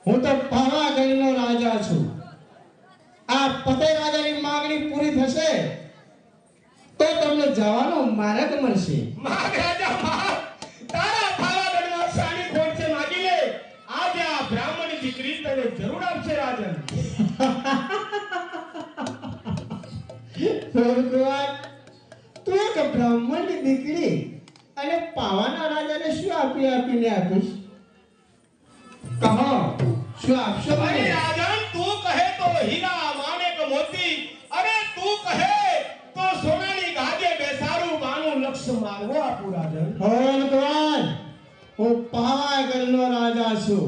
હું તો પાવાગઢનો રાજા છું. આ પતે રાજાની માંગણી પૂરી થશે તો તમને જવાનો માર્ગ મળશે. મહારાજા તારા પાવાગઢમાં સાની ખોટ છે માગી લે. આજે આ બ્રાહ્મણની દીકરી તને જરૂર આપશે રાજન. ભગવાન તું એક બ્રાહ્મણની દીકરી અને પાવાના રાજાને શું આપીને આપીશ? કહો શું આપશો? અરે રાજન તું કહે તો હીરા માણેક મોતી, અરે તું કહે તો સોનાની ગાદે બેસાડું બાનું લક્ષ મારવો આપું રાજન. ભગવાન હું પાવાગઢનો રાજા છું,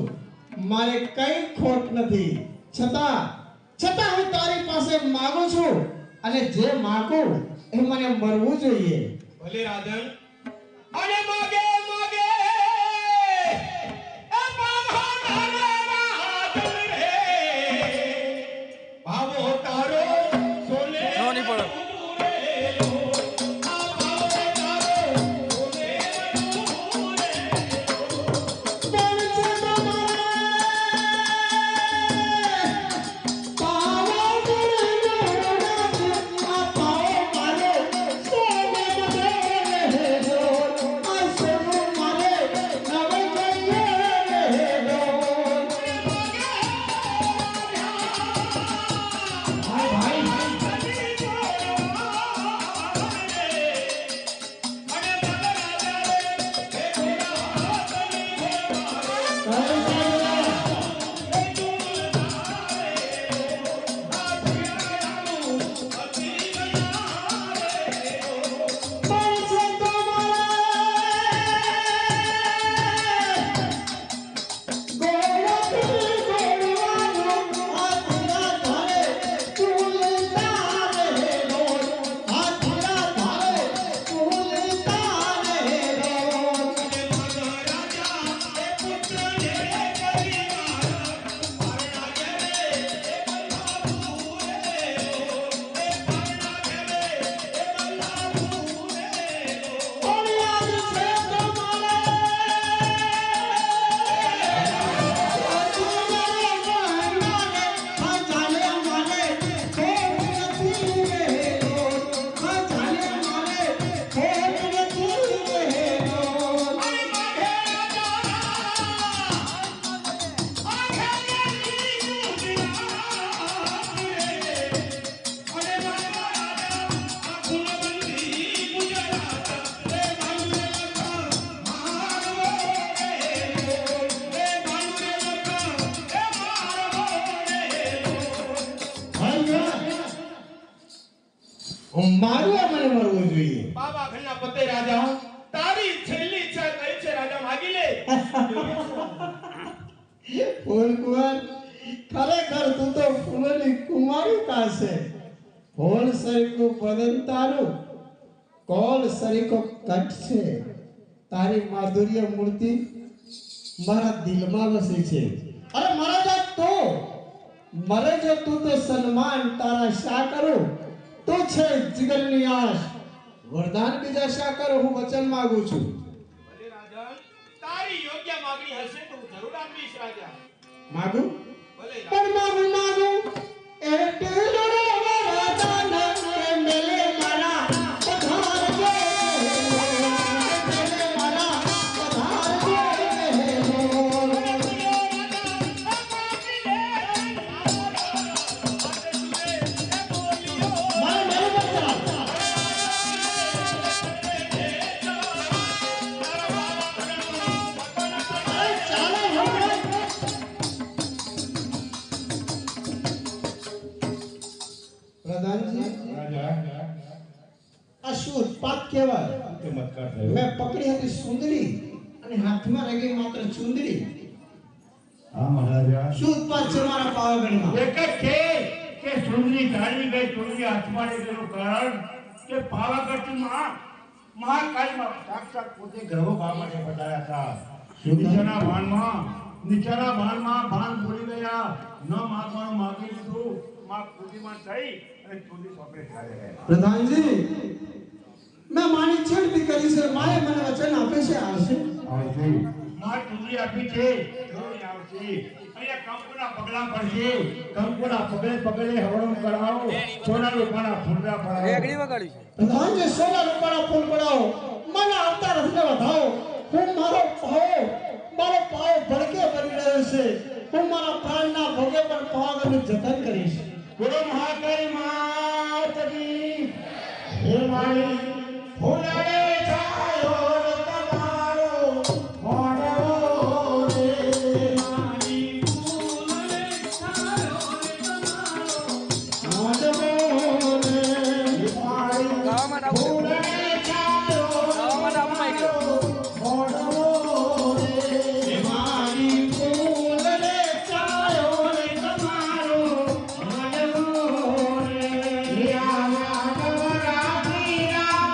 મારે કઈ ખોટ નથી. છતાં હું તારી પાસે માંગુ છું અને જે માંગું એ મને મળવું જોઈએ. ભલે રાજન. અને માગે માગે એ પાવાના રાજન રે ભાવો તારો સોને નો ની પડો. Oh મારું આ મને મળવું જોઈએ. બાબા ઘરના પતે રાજા તારી છેલ્લી ઈચ્છા કઈ છે રાજા માગી લે. ફૂલકુંવર, ખરેખર તું તો ફૂલોની કુમારિકા છે. ફૂલ સરીખું બદન તારું, કોલ સરીખો કટ છે. તારી માધુર્ય મૂર્તિ મારા દિલમાં વસી છે. અરે મરે જો તું તો સન્માન તારા શા કરું. તું છે જીગરની આશ, વરદાન બીજા શા કરું. હું વચન માંગુ છું. ભલે રાજા તારી યોગ્ય માગણી હશે તો હું જરૂર આપીશ રાજા. માગું ભલે રાજા. પણ માગું એટલો વરદાન કે મેલે મારા પધારજે, મેલે મારા પધારજે. પ્રધાનજી, આ શું ઉત્પાત કહેવાય? ચમત્કાર મેં પકડી હતી સુંદરી અને હાથમાં રહી ગઈ માત્ર ચુંદડી. હા મહારાજા, શું ઉત્પાત છે મારા પાવાગઢમાં? એક જ છે કે સુંદરી ચાલી ગઈ, સુંદરી હાથમાં લઈ ગયેલું કારણ કે પાવાગઢથી મહાકાળીમાં સાક્ષાત પોતે ગ્રહો ગાવા માટે પધાર્યા હતા. નીચાના ભાનમાં ભાન ભૂલી ગયા, ન માગવાનું માગી લીધું, માં કૃતિમાન થઈ અને ચુંદડી સોંપે ચાલે ગયા. પ્રધાનજી, મેં માની છેડતી કરી છે. માએ મને વચન આપે છે આવશે. માં ચુંદડી આપી છે, જરૂર આવશે. અહીંયા કંકુના પગલા પડશે, કંકુના પગલે પગલે હવળો કરાવો, સોના રૂપાના ફૂલડા પડાવો. પ્રધાનજી, સોના રૂપાના ફૂલ પડાવો, મને આવતા રથને વધાવો. હું મારો પાવ ભડકે બની રહ્યો છે. હું મારા પ્રાણના ભોગે પર પાવાગઢનું જતન કરીશ. બોલો મહાકાળી માત કી. હે મારી ફૂલડે છાયો તમારો મોઢો રે. મારી ફૂલડે છાયો તમારો મોઢો રે. મારી ફૂલડે છાયો તમારો મોઢો રે. મારી ફૂલડે છાયો તમારો મોઢો રે. આવા નવરાત્રિના